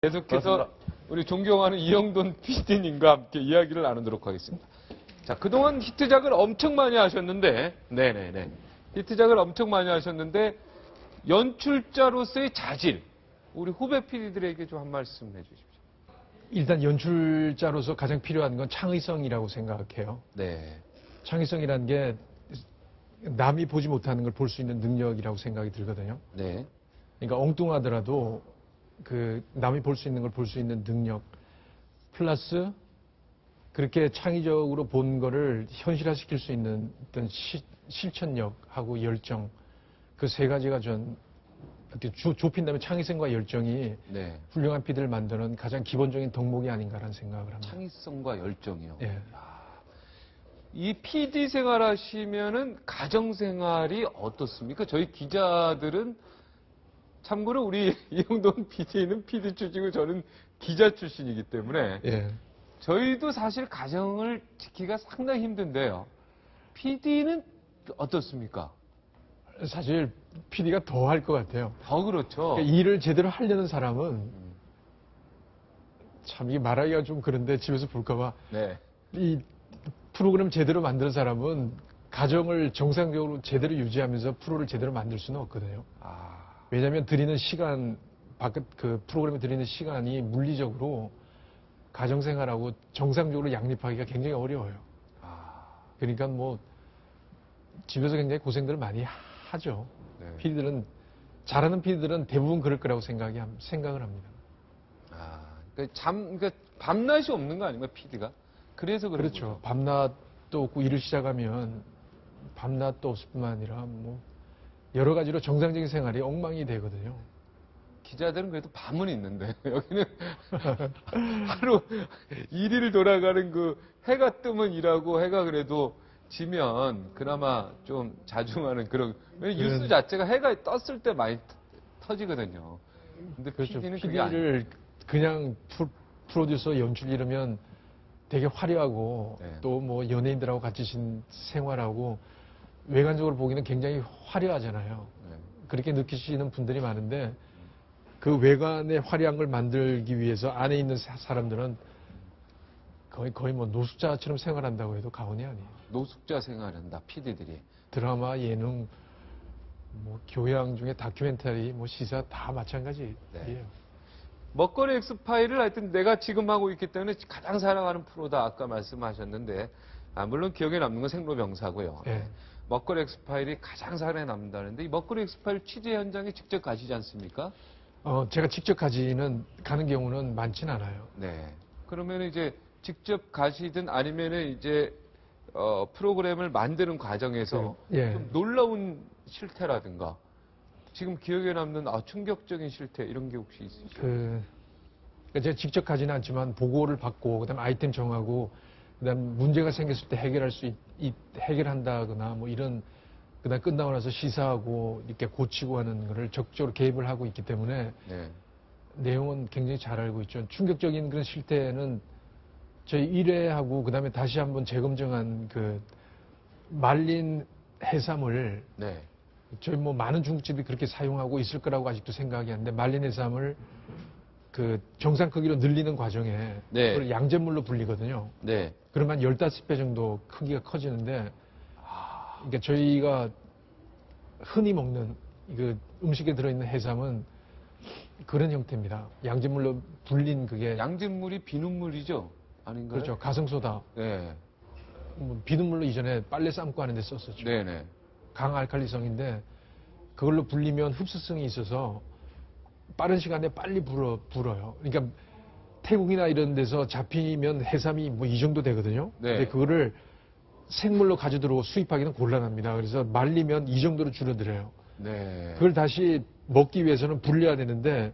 계속해서 우리 존경하는 이영돈 PD님과 함께 이야기를 나누도록 하겠습니다. 자, 그동안 히트작을 엄청 많이 하셨는데, 네네네. 히트작을 엄청 많이 하셨는데, 연출자로서의 자질, 우리 후배 PD들에게 좀 한 말씀 해주십시오. 일단 연출자로서 가장 필요한 건 창의성이라고 생각해요. 네. 창의성이라는 게 남이 보지 못하는 걸 볼 수 있는 능력이라고 생각이 들거든요. 네. 그러니까 엉뚱하더라도 그 남이 볼 수 있는 걸 볼 수 있는 능력 플러스 그렇게 창의적으로 본 거를 현실화시킬 수 있는 어떤 실천력하고 열정 그 세 가지가 전 이렇게 좁힌다면 창의성과 열정이 네. 훌륭한 PD를 만드는 가장 기본적인 덕목이 아닌가라는 생각을 합니다. 창의성과 열정이요. 예. 이 PD 생활하시면은 가정 생활이 어떻습니까? 저희 기자들은 참고로 우리 이영돈 PD는 PD 출신이고 저는 기자 출신이기 때문에 예. 저희도 사실 가정을 지키기가 상당히 힘든데요. PD는 어떻습니까? 사실 PD가 더 할 것 같아요. 더 그렇죠. 그러니까 일을 제대로 하려는 사람은 참 이게 말하기가 좀 그런데 집에서 볼까봐 네. 이 프로그램 제대로 만드는 사람은 가정을 정상적으로 제대로 유지하면서 프로를 제대로 만들 수는 없거든요. 왜냐하면 드리는 시간, 바깥 그 프로그램에 드리는 시간이 물리적으로 가정생활하고 정상적으로 양립하기가 굉장히 어려워요. 그러니까 뭐 집에서 굉장히 고생들을 많이 하죠. 네. PD들은 잘하는 PD들은 대부분 그럴 거라고 생각을 합니다. 그러니까 밤낮이 없는 거 아닌가요, PD가? 그래서 그런 그렇죠. 거죠. 밤낮도 없고 일을 시작하면 밤낮도 없을 뿐만 아니라 뭐 여러 가지로 정상적인 생활이 엉망이 되거든요. 기자들은 그래도 밤은 있는데 여기는 하루 일일 돌아가는 그 해가 뜨면 일하고 해가 그래도 지면 그나마 좀 자중하는 그런 뉴스 자체가 해가 떴을 때 많이 터지거든요. 근데 그렇죠. PD는 그게 아니에요. PD를 그냥 프로듀서 연출 이러면 되게 화려하고 네. 또 뭐 연예인들하고 같이 생활하고 외관적으로 보기는 굉장히 화려하잖아요. 네. 그렇게 느끼시는 분들이 많은데 그 외관의 화려한 걸 만들기 위해서 안에 있는 사람들은 거의 뭐 노숙자처럼 생활한다고 해도 과언이 아니에요. 노숙자 생활한다, PD들이. 드라마, 예능, 뭐 교양 중에 다큐멘터리, 뭐 시사 다 마찬가지예요. 네. 먹거리 엑스파일을 하여튼 내가 지금 하고 있기 때문에 가장 사랑하는 프로다 아까 말씀하셨는데 물론 기억에 남는 건 생로병사고요. 네. 먹거리 엑스파일이 가장 사랑에 남는다는데 이 먹거리 엑스파일 취재 현장에 직접 가시지 않습니까? 제가 직접 가는 경우는 많진 않아요. 네. 그러면 이제 직접 가시든 아니면은 이제 프로그램을 만드는 과정에서 예. 좀 놀라운 실태라든가 지금 기억에 남는 충격적인 실태 이런 게 혹시 있으시죠? 그러니까 제가 직접 가지는 않지만 보고를 받고 그다음 아이템 정하고 그다음 문제가 생겼을 때 해결한다거나 뭐 이런 그다음 끝나고 나서 시사하고 이렇게 고치고 하는 거를 적극적으로 개입을 하고 있기 때문에 네. 내용은 굉장히 잘 알고 있죠. 충격적인 그런 실태는 저희 1회하고 그다음에 다시 한번 재검증한 그 말린 해삼을 네. 저희 뭐 많은 중국집이 그렇게 사용하고 있을 거라고 아직도 생각이 안 돼. 말린 해삼을 그 정상 크기로 늘리는 과정에 네. 그걸 양잿물로 불리거든요. 네. 그러면 15배 정도 크기가 커지는데 그러니까 저희가 흔히 먹는 그 음식에 들어있는 해삼은 그런 형태입니다. 양잿물로 불린 그게 양잿물이 비눗물이죠? 아닌가요? 그렇죠. 가성소다. 네. 뭐 비눗물로 이전에 빨래 삶고 하는 데 썼었죠. 네네. 강알칼리성인데 그걸로 불리면 흡수성이 있어서 빠른 시간에 빨리 불어요. 그러니까 태국이나 이런 데서 잡히면 해삼이 뭐 이 정도 되거든요. 네. 근데 그거를 생물로 가져들어 곤란하기는 곤란합니다. 그래서 말리면 이 정도로 줄어들어요. 네. 그걸 다시 먹기 위해서는 불려야 되는데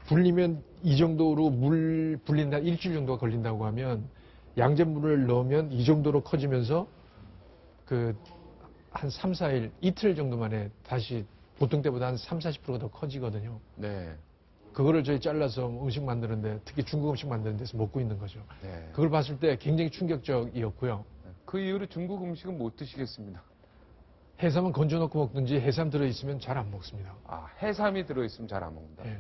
불리면 이 정도로 물 불린다 일주일 정도가 걸린다고 하면 양잿물을 넣으면 이 정도로 커지면서 한 3, 4일, 이틀 정도 만에 다시 보통 때보다 한 3, 40%가 더 커지거든요. 네. 그거를 저희 잘라서 음식 만드는데, 특히 중국 음식 만드는 데서 먹고 있는 거죠. 네. 그걸 봤을 때 굉장히 충격적이었고요. 그 이후로 중국 음식은 못 드시겠습니다. 해삼은 건져놓고 먹든지 해삼 들어있으면 잘 안 먹습니다. 해삼이 들어있으면 잘 안 먹는다. 예.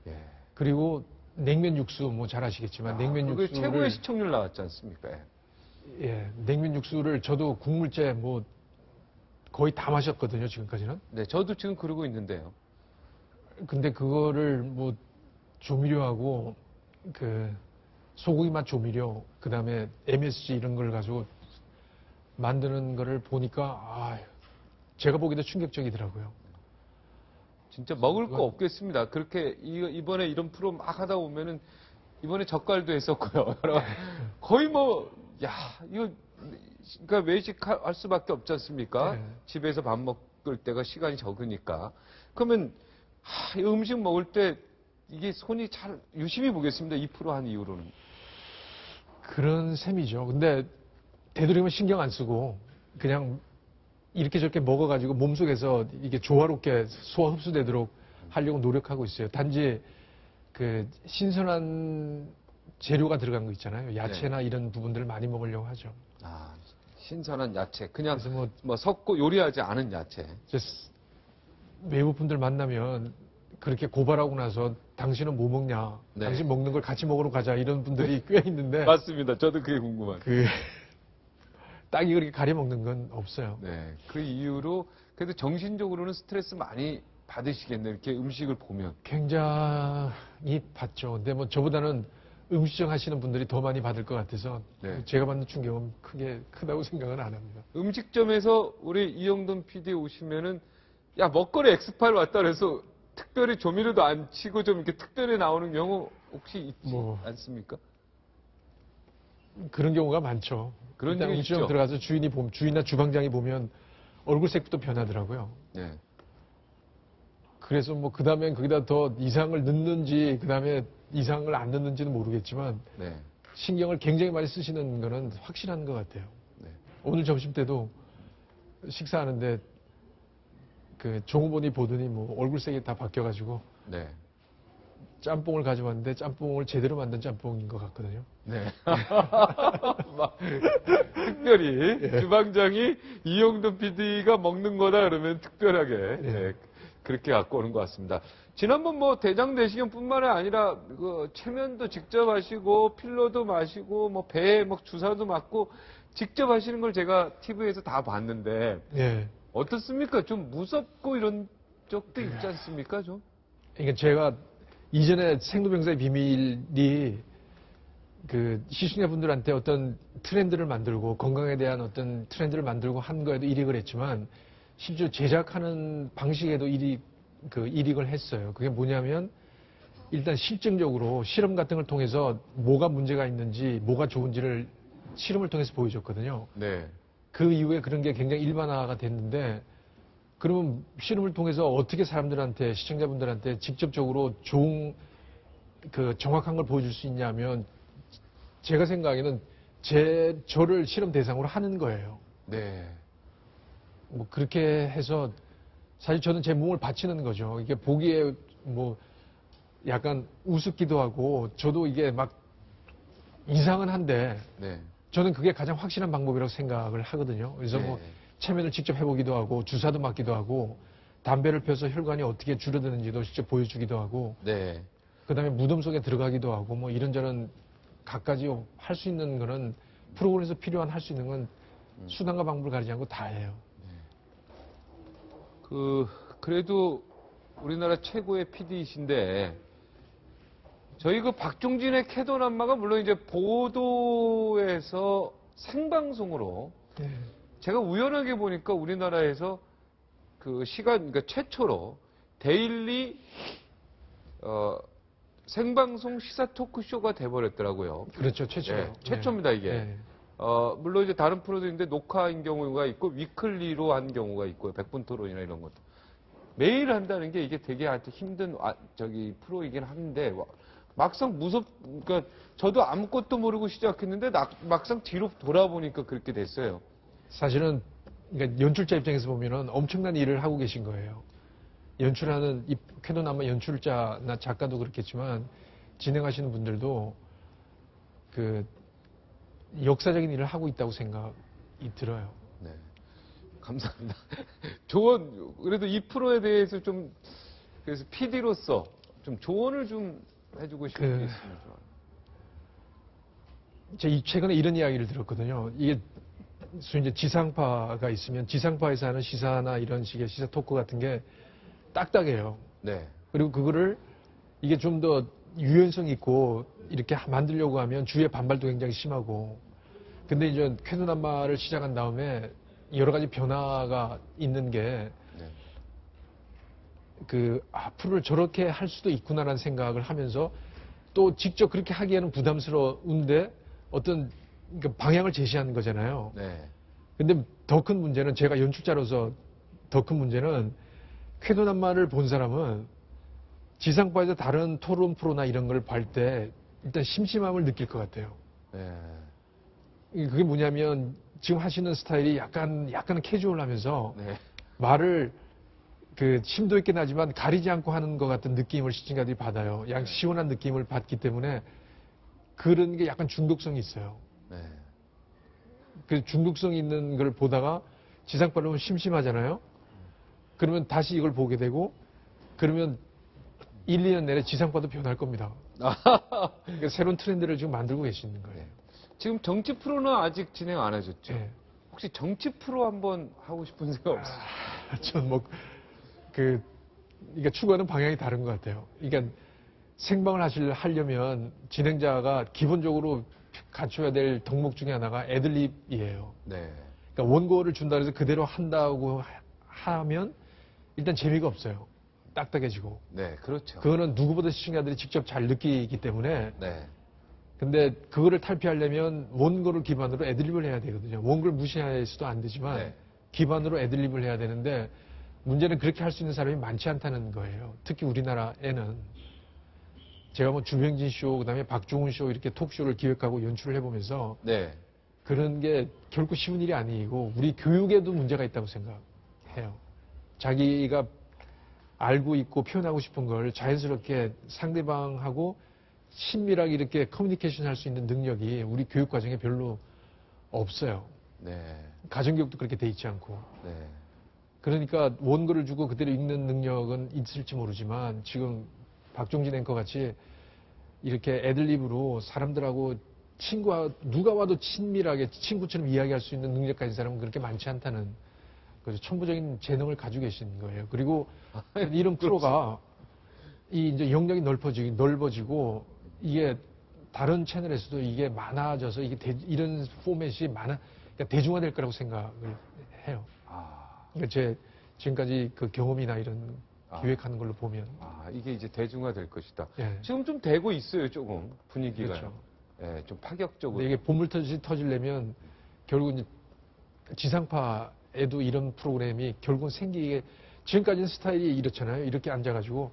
예. 그리고 냉면 육수 뭐 잘 아시겠지만 냉면 그게 육수를 최고의 시청률 나왔지 않습니까? 예. 예, 냉면 육수를 저도 국물째 뭐 거의 다 마셨거든요, 지금까지는. 네, 저도 지금 그러고 있는데요. 근데 그거를 뭐 조미료하고 그 소고기 맛 조미료, 그다음에 MSG 이런 걸 가지고 만드는 거를 보니까 제가 보기에도 충격적이더라고요. 진짜 먹을 거 없겠습니다. 그렇게 이번에 이런 프로 막 하다 보면은 이번에 젓갈도 했었고요. 거의 뭐, 야, 이거, 그러니까 외식할 수밖에 없지 않습니까? 네. 집에서 밥 먹을 때가 시간이 적으니까. 그러면, 이 음식 먹을 때 이게 손이 잘 유심히 보겠습니다. 2%한 이후로는. 그런 셈이죠. 근데 되도록이면 신경 안 쓰고 그냥 이렇게 저렇게 먹어가지고 몸속에서 이게 조화롭게 소화 흡수되도록 하려고 노력하고 있어요. 단지 그 신선한 재료가 들어간 거 있잖아요. 야채나 이런 부분들을 많이 먹으려고 하죠. 신선한 야채. 그냥 그래서 뭐 섞고 요리하지 않은 야채. 외국분들 만나면 그렇게 고발하고 나서 당신은 뭐 먹냐? 네. 당신 먹는 걸 같이 먹으러 가자. 이런 분들이 꽤 있는데. 맞습니다. 저도 그게 궁금한. 딱이 그렇게 가려 먹는 건 없어요. 네. 그 이후로 그래도 정신적으로는 스트레스 많이 받으시겠네요. 이렇게 음식을 보면. 굉장히 받죠. 근데 뭐 저보다는 음식점 하시는 분들이 더 많이 받을 것 같아서 네. 제가 받는 충격은 크다고 생각은 안 합니다. 음식점에서 우리 이영돈 PD 오시면은 야 먹거리 엑스파일 왔다 그래서 특별히 조미료도 안 치고 좀 이렇게 특별히 나오는 경우 혹시 있지 않습니까? 그런 경우가 많죠. 그런 일단 일이 음식점 있죠. 들어가서 주인이나 주방장이 보면 얼굴색부터 변하더라고요. 네. 그래서 뭐 그 다음엔 거기다 더 이상을 넣는지 그 다음에 이상을 안 넣는지는 모르겠지만 네. 신경을 굉장히 많이 쓰시는 거는 확실한 것 같아요. 네. 오늘 점심 때도 식사하는데 그 종업원이 보더니 뭐 얼굴색이 다 바뀌어가지고 네. 짬뽕을 가져왔는데 짬뽕을 제대로 만든 짬뽕인 것 같거든요. 네. 막 특별히 주방장이 이영돈 PD가 먹는 거다 그러면 특별하게 네, 그렇게 갖고 오는 것 같습니다. 지난번 뭐 대장 내시경뿐만 아니라 그 체면도 직접 하시고 필러도 마시고 뭐 배에 뭐 주사도 맞고 직접 하시는 걸 제가 TV에서 다 봤는데 예. 어떻습니까? 좀 무섭고 이런 적도 있지 않습니까? 좀? 그러니까 제가 이전에 생로병사의 비밀이 그 시청자분들한테 어떤 트렌드를 만들고 건강에 대한 어떤 트렌드를 만들고 한 거에도 이익을 했지만 실제로 제작하는 방식에도 이익을 했어요. 그게 뭐냐면 일단 실증적으로 실험 같은 걸 통해서 뭐가 문제가 있는지 뭐가 좋은지를 실험을 통해서 보여줬거든요. 네. 그 이후에 그런 게 굉장히 일반화가 됐는데 그러면 실험을 통해서 어떻게 사람들한테 시청자분들한테 직접적으로 좋은 그 정확한 걸 보여줄 수 있냐면 제가 생각에는 저를 실험 대상으로 하는 거예요. 네. 뭐 그렇게 해서 사실 저는 제 몸을 바치는 거죠. 이게 보기에 뭐 약간 우습기도 하고 저도 이게 막 이상은 한데 네. 저는 그게 가장 확실한 방법이라고 생각을 하거든요. 그래서 뭐 체면을 직접 해보기도 하고 주사도 맞기도 하고 담배를 펴서 혈관이 어떻게 줄어드는지도 직접 보여주기도 하고 네. 그다음에 무덤 속에 들어가기도 하고 뭐 이런저런 갖가지 할 수 있는 거는 프로그램에서 필요한 할 수 있는 건 수단과 방법을 가리지 않고 다 해요. 그래도 우리나라 최고의 PD이신데 저희 그 박종진의 캐도남마가 물론 이제 보도에서 생방송으로 제가 우연하게 보니까 우리나라에서 그 그러니까 최초로 데일리 생방송 시사 토크쇼가 돼버렸더라고요. 그렇죠, 최초. 네, 최초입니다 이게. 물론 이제 다른 프로도 있는데 녹화인 경우가 있고 위클리로 한 경우가 있고요. 100분 토론이나 이런 것도. 매일 한다는 게 이게 되게 아주 힘든 프로이긴 한데 막상 그러니까 저도 아무것도 모르고 시작했는데 막상 뒤로 돌아보니까 그렇게 됐어요. 사실은 그러니까 연출자 입장에서 보면은 엄청난 일을 하고 계신 거예요. 연출하는 캐논 연출자나 작가도 그렇겠지만 진행하시는 분들도 그 역사적인 일을 하고 있다고 생각이 들어요. 네. 감사합니다. 그래도 이 프로에 대해서 좀, 그래서 PD로서 좀 조언을 좀 해주고 싶은 게 있으면 좋아요. 최근에 이런 이야기를 들었거든요. 이게 이제 지상파가 있으면 지상파에서 하는 시사나 이런 식의 시사 토크 같은 게 딱딱해요. 네. 그리고 그거를 이게 좀 더 유연성 있고 이렇게 만들려고 하면 주위의 반발도 굉장히 심하고. 근데 이제 쾌노남마를 시작한 다음에 여러 가지 변화가 있는 게 네. 프로를 저렇게 할 수도 있구나라는 생각을 하면서 또 직접 그렇게 하기에는 부담스러운데 어떤 방향을 제시하는 거잖아요. 네. 근데 더 큰 문제는 제가 연출자로서 더 큰 문제는 쾌노남마를 본 사람은 지상파에서 다른 토론 프로나 이런 걸 볼 때 일단 심심함을 느낄 것 같아요. 네. 그게 뭐냐면 지금 하시는 스타일이 약간 캐주얼하면서 네. 말을 심도 있게 나지만 가리지 않고 하는 것 같은 느낌을 시청자들이 받아요. 양 시원한 느낌을 받기 때문에 그런 게 약간 중독성이 있어요. 네. 그 중독성 있는 걸 보다가 지상파로 보면 심심하잖아요. 그러면 다시 이걸 보게 되고 그러면 1, 2년 내내 지상파도 변할 겁니다. 그러니까 새로운 트렌드를 지금 만들고 계시는 거예요. 네. 지금 정치 프로는 아직 진행 안 하셨죠? 네. 혹시 정치 프로 한번 하고 싶은 생각 없으세요? 전 그러니까 추구하는 방향이 다른 것 같아요. 그러니까 생방을 하려면 진행자가 기본적으로 갖춰야 될 덕목 중에 하나가 애들립이에요. 네. 그러니까 원고를 준다 해서 그대로 한다고 하면 일단 재미가 없어요. 딱딱해지고. 네, 그렇죠. 그거는 누구보다 시청자들이 직접 잘 느끼기 때문에. 네. 근데 그거를 탈피하려면 원고를 기반으로 애드립을 해야 되거든요. 원고를 무시해서도 안 되지만 네. 기반으로 애드립을 해야 되는데 문제는 그렇게 할 수 있는 사람이 많지 않다는 거예요. 특히 우리나라에는. 제가 뭐 주병진 쇼, 그다음에 박종훈 쇼 이렇게 톡쇼를 기획하고 연출을 해보면서 네. 그런 게 결코 쉬운 일이 아니고 우리 교육에도 문제가 있다고 생각해요. 자기가 알고 있고 표현하고 싶은 걸 자연스럽게 상대방하고 친밀하게 이렇게 커뮤니케이션 할 수 있는 능력이 우리 교육 과정에 별로 없어요. 네. 가정교육도 그렇게 돼 있지 않고. 네. 그러니까 원고를 주고 그대로 읽는 능력은 있을지 모르지만 지금 박종진 앵커 같이 이렇게 애들립으로 사람들하고 누가 와도 친밀하게 친구처럼 이야기할 수 있는 능력 가진 사람은 그렇게 많지 않다는 그래서 천부적인 재능을 가지고 계신 거예요. 그리고 이런 프로가 이제 영역이 넓어지고 이게 다른 채널에서도 이게 많아져서 이게 이런 포맷이 그러니까 대중화될 거라고 생각을 해요. 그러니까 제 지금까지 그 경험이나 이런 기획하는 걸로 보면. 이게 이제 대중화될 것이다. 예. 지금 좀 되고 있어요, 조금. 분위기가. 그렇죠. 예, 좀 파격적으로. 근데 이게 보물터지 터지려면 결국 이제 지상파에도 이런 프로그램이 결국은 생기게 지금까지는 스타일이 이렇잖아요. 이렇게 앉아가지고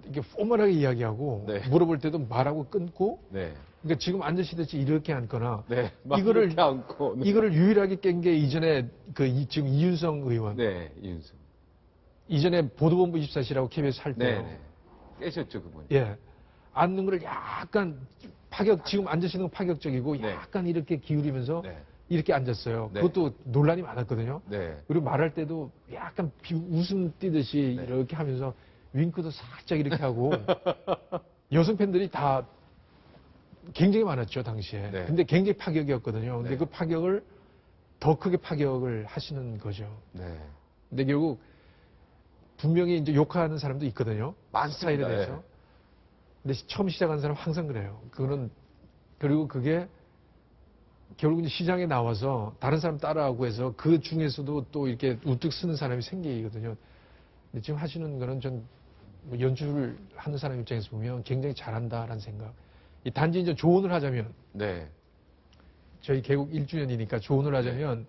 이렇게 포멀하게 이야기하고 네. 물어볼 때도 말하고 끊고 네. 그러니까 지금 앉으시듯이 이렇게 앉거나 네. 이거를 이렇게 안고. 네. 이거를 유일하게 깬 게 이전에 지금 이윤성 의원 네, 이윤수. 이전에 보도본부 24시라고 KBS 할 때요. 네. 깨셨죠, 그분. 예. 앉는 거를 약간 지금 앉으시는 건 파격적이고 네. 약간 이렇게 기울이면서 네. 이렇게 앉았어요. 네. 그것도 논란이 많았거든요. 네. 그리고 말할 때도 약간 웃음 띄듯이 네. 이렇게 하면서 윙크도 살짝 이렇게 하고 여성 팬들이 다 굉장히 많았죠, 당시에. 네. 근데 굉장히 파격이었거든요. 근데 네. 그 파격을 더 크게 파격을 하시는 거죠. 네. 근데 결국 분명히 이제 욕하는 사람도 있거든요. 많습니다. 스타일에 대해서. 예. 근데 처음 시작하는 사람은 항상 그래요. 그리고 그게 결국 이제 시장에 나와서 다른 사람 따라하고 해서 그 중에서도 또 이렇게 우뚝 쓰는 사람이 생기거든요. 근데 지금 하시는 거는 전 연출을 하는 사람 입장에서 보면 굉장히 잘한다라는 생각. 단지 이제 조언을 하자면 네. 저희 개국 1주년이니까 조언을 하자면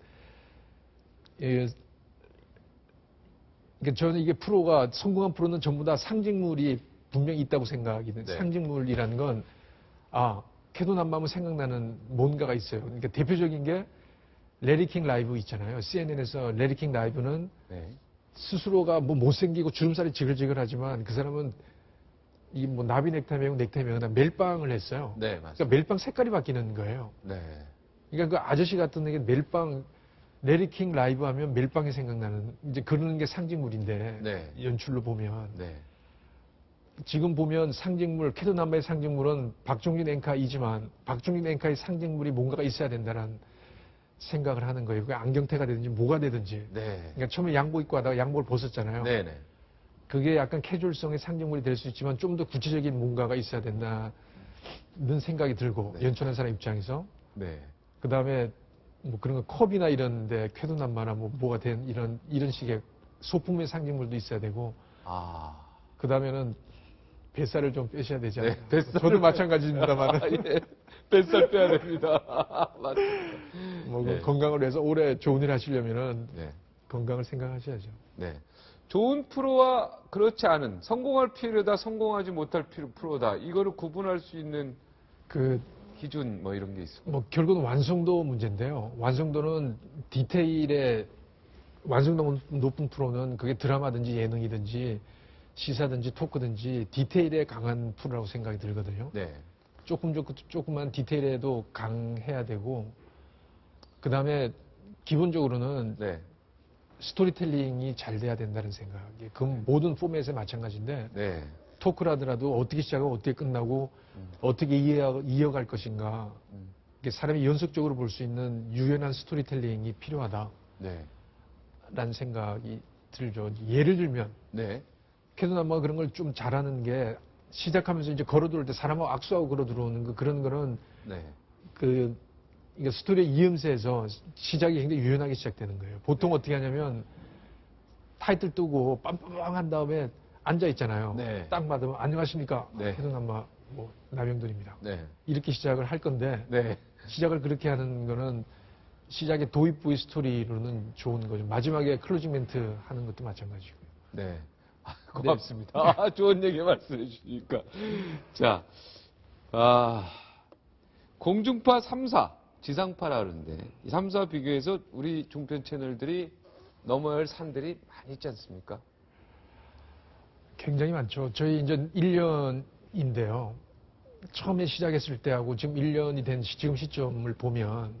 그러니까 저는 이게 프로가 성공한 프로는 전부 다 상징물이 분명히 있다고 생각이 돼요. 네. 상징물이라는 건 캐도남마하면 생각나는 뭔가가 있어요. 그러니까 대표적인 게 레리킹 라이브 있잖아요. CNN에서 레리킹 라이브는 네. 스스로가 뭐 못생기고 주름살이 지글지글하지만 그 사람은 이 뭐 나비 넥타이 매고 넥타이 매거나 멜빵을 했어요. 네, 맞습니다. 그러니까 멜빵 색깔이 바뀌는 거예요. 네. 그러니까 그 아저씨 같은 게 멜빵 레리킹 라이브 하면 멜빵이 생각나는 이제 그런 게 상징물인데 네. 연출로 보면 네. 지금 보면 상징물, 캐도남바의 상징물은 박종진 앵카이지만 박종진 앵카의 상징물이 뭔가가 있어야 된다는 생각을 하는 거예요. 그게 안경테가 되든지 뭐가 되든지. 네. 그러니까 처음에 양복 입고 하다가 양복을 벗었잖아요. 네네. 그게 약간 캐주얼성의 상징물이 될 수 있지만 좀 더 구체적인 뭔가가 있어야 된다는 생각이 들고 네. 연출하는 사람 입장에서 네. 그 다음에 뭐 그런 거 컵이나 이런데 쾌도남마나 뭐가 된 이런 식의 소품의 상징물도 있어야 되고 아. 그 다음에는 뱃살을 좀 빼셔야 되지 않나요? 네, 뱃살을 저도 마찬가지입니다만 예. 뱃살 빼야 됩니다. 맞습니다. 뭐 네. 건강을 위해서 오래 좋은 일 하시려면은 네. 건강을 생각하셔야죠. 네. 좋은 프로와 그렇지 않은 성공할 필요다, 성공하지 못할 프로다. 이거를 구분할 수 있는 그 기준 뭐 이런 게 있을까요? 뭐 결국은 완성도 문제인데요. 완성도는 디테일에 완성도 높은 프로는 그게 드라마든지 예능이든지 시사든지 토크든지 디테일에 강한 프로라고 생각이 들거든요. 네. 조금만 디테일에도 강해야 되고 그 다음에 기본적으로는 네. 스토리텔링이 잘 돼야 된다는 생각이 그 모든 포맷에 마찬가지인데 네. 토크라더라도 어떻게 시작하고 어떻게 끝나고 어떻게 이어갈 것인가 이게 사람이 연속적으로 볼 수 있는 유연한 스토리텔링이 필요하다라는 네. 생각이 들죠. 예를 들면 네. 캐도남마가 그런 걸 좀 잘하는 게 시작하면서 이제 걸어 들어올 때 사람하고 악수하고 걸어 들어오는 거 그런 거는 네. 이게 스토리의 이음새에서 시작이 굉장히 유연하게 시작되는 거예요. 보통 어떻게 하냐면 타이틀 뜨고 빰빰빰 한 다음에 앉아 있잖아요. 네. 딱 받으면 안녕하십니까? 네. 캐도남마 뭐 남영돈입니다. 네. 이렇게 시작을 할 건데 네. 시작을 그렇게 하는 거는 시작의 도입부의 스토리로는 좋은 거죠. 마지막에 클로징 멘트 하는 것도 마찬가지고요. 네. 고맙습니다. 아, 좋은 얘기 말씀해 주시니까. 자, 공중파 3사, 지상파라 그러는데, 이 3사 비교해서 우리 종편 채널들이 넘어야 할 산들이 많이 있지 않습니까? 굉장히 많죠. 저희 이제 1년인데요. 처음에 시작했을 때하고 지금 1년이 된 지금 시점을 보면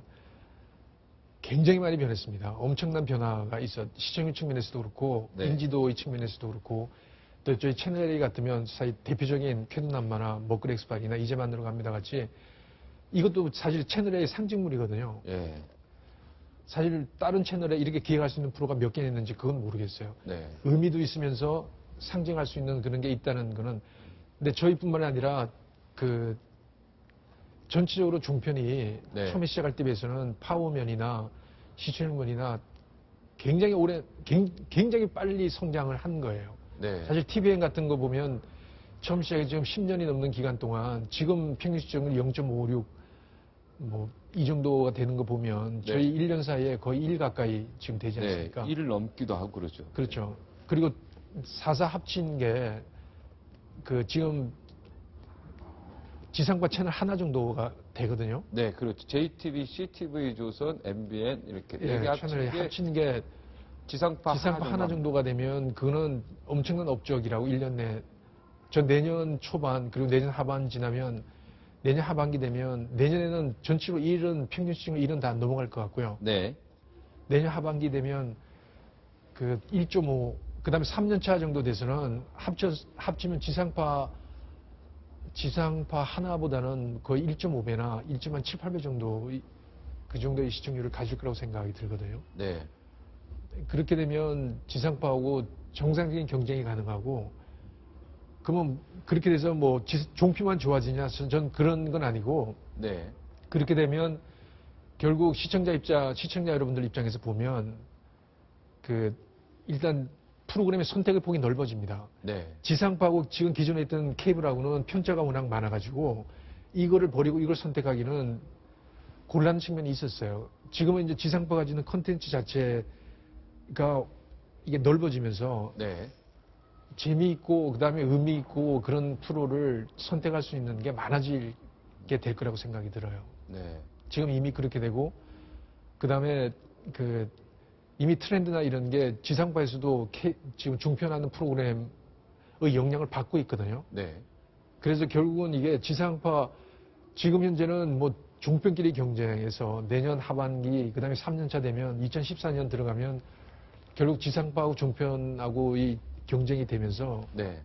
굉장히 많이 변했습니다. 엄청난 변화가 있어. 시청률 측면에서도 그렇고 네. 인지도의 측면에서도 그렇고 또 저희 채널A 같으면 사실 대표적인 쾌도남마나 먹그렉스박이나 이제 만들어 갑니다 같이 이것도 사실 채널A의 상징물이거든요. 예. 사실 다른 채널에 이렇게 기획할 수 있는 프로가 몇 개나 있는지 그건 모르겠어요. 네. 의미도 있으면서 상징할 수 있는 그런 게 있다는 거는 근데 저희뿐만 아니라 그 전체적으로 종편이 네. 처음에 시작할 때 비해서는 파워면이나 시청률면이나 굉장히 굉장히 빨리 성장을 한 거예요. 네. 사실 TVN 같은 거 보면 처음 시작해 지금 10년이 넘는 기간 동안 지금 평균 시청률 0.56 뭐 이 정도가 되는 거 보면 저희 1년 사이에 거의 1 가까이 지금 되지 않습니까? 1을 넘기도 하고 그러죠. 그렇죠. 그리고 4사 합친 게 그 지금 지상파 채널 하나 정도가 되거든요. 네, 그렇죠. JTBC, TV조선, MBN 이렇게 네 개 채널이 합친 게 합친 게 지상파 하나 정도가 되면 그거는 엄청난 업적이라고 1년 내. 전 내년 초반 그리고 내년 하반 지나면 내년 하반기 되면 내년에는 전체로 1은 평균 시청률 1은 다 넘어갈 것 같고요. 네. 내년 하반기 되면 그 1.5 그다음에 3년 차 정도 돼서는 합치면 지상파 하나보다는 거의 1.5배나 1.7, 8배 정도 그 정도의 시청률을 가질 거라고 생각이 들거든요. 네. 그렇게 되면 지상파하고 정상적인 경쟁이 가능하고 그러면 그렇게 돼서 뭐 종피만 좋아지냐? 전 그런 건 아니고 네. 그렇게 되면 결국 시청자 여러분들 입장에서 보면 그 일단 프로그램의 선택의 폭이 넓어집니다. 네. 지상파하고 지금 기존에 있던 케이블하고는 편차가 워낙 많아가지고 이거를 버리고 이걸 선택하기는 곤란한 측면이 있었어요. 지금은 이제 지상파가 가지는 컨텐츠 자체가 이게 넓어지면서 네. 재미있고 그다음에 의미 있고 그런 프로를 선택할 수 있는 게 많아지게 될 거라고 생각이 들어요. 네. 지금 이미 그렇게 되고 그다음에 그 이미 트렌드나 이런 게 지상파에서도 지금 중편하는 프로그램의 영향을 받고 있거든요. 네. 그래서 결국은 이게 지상파 지금 현재는 뭐 종편끼리 경쟁해서 내년 하반기 그다음에 3년 차 되면 2014년 들어가면 결국 지상파하고 종편하고 이 경쟁이 되면서 네.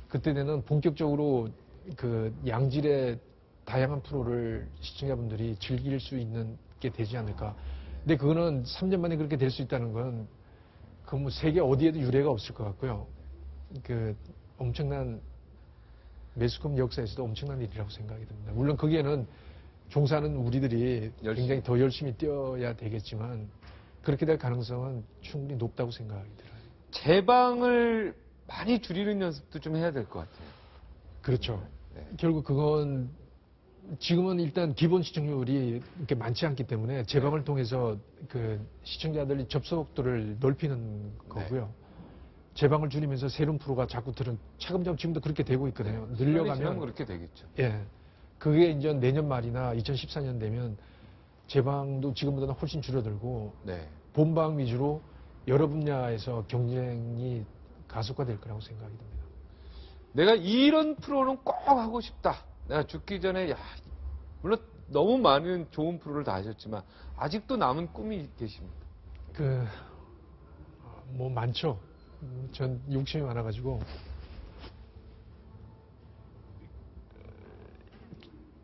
그때는 본격적으로 그 양질의 다양한 프로를 시청자분들이 즐길 수 있는 게 되지 않을까. 근데 그거는 3년 만에 그렇게 될 수 있다는 건, 그 뭐 세계 어디에도 유례가 없을 것 같고요. 그 엄청난 매스컴 역사에서도 엄청난 일이라고 생각이 듭니다. 물론 거기에는 종사하는 우리들이 굉장히 더 열심히 뛰어야 되겠지만, 그렇게 될 가능성은 충분히 높다고 생각이 들어요. 재방을 많이 줄이는 연습도 좀 해야 될 것 같아요. 그렇죠. 네. 결국 그건 지금은 일단 기본 시청률이 이렇게 많지 않기 때문에 재방을 통해서 그 시청자들이 접속도를 넓히는 거고요. 재방을 줄이면서 새로운 프로가 자꾸 차근차근 지금도 그렇게 되고 있거든요. 늘려가면 그렇게 되겠죠. 예. 그게 이제 내년 말이나 2014년 되면 재방도 지금보다는 훨씬 줄어들고 네. 본방 위주로 여러 분야에서 경쟁이 가속화될 거라고 생각이 듭니다. 내가 이런 프로는 꼭 하고 싶다. 내가 죽기 전에 물론 너무 많은 좋은 프로를 다 하셨지만 아직도 남은 꿈이 계십니다. 뭐 많죠. 전 욕심이 많아가지고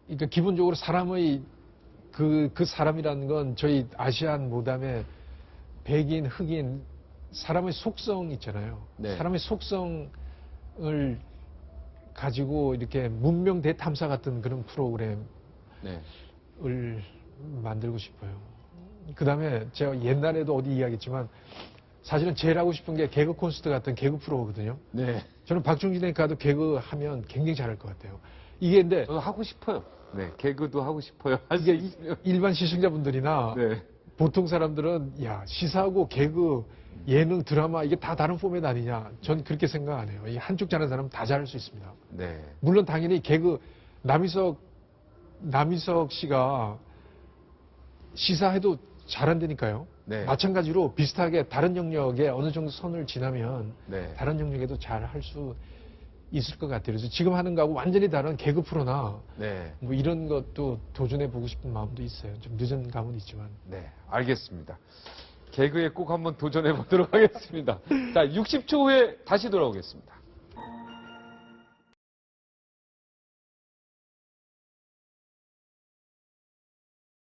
그러니까 기본적으로 사람의 그 사람이라는 건 저희 아시안 모담의 백인, 흑인, 사람의 속성 있잖아요. 네. 사람의 속성을 가지고 이렇게 문명 대탐사 같은 그런 프로그램을 네. 만들고 싶어요. 그 다음에 제가 옛날에도 어디 이야기했지만 사실은 제일 하고 싶은 게 개그 콘서트 같은 개그 프로거든요. 네. 저는 박중진에 가도 개그 하면 굉장히 잘할 것 같아요. 이게 근데 저도 하고 싶어요. 네. 개그도 하고 싶어요. 이게 일반 시청자분들이나 네. 보통 사람들은 야 시사하고 개그 예능 드라마 이게 다 다른 포맷 아니냐. 전 그렇게 생각 안 해요. 이 한쪽 잘하는 사람은 다 잘할 수 있습니다. 네. 물론 당연히 개그 남희석 씨가 시사해도 잘한다니까요. 네. 마찬가지로 비슷하게 다른 영역에 어느 정도 선을 지나면 네. 다른 영역에도 잘 할 수 있을 것 같아요. 그래서 지금 하는 거하고 완전히 다른 개그 프로나 네. 뭐 이런 것도 도전해 보고 싶은 마음도 있어요. 좀 늦은 감은 있지만. 네. 알겠습니다. 개그에 꼭 한번 도전해 보도록 하겠습니다. 자, 60초 후에 다시 돌아오겠습니다.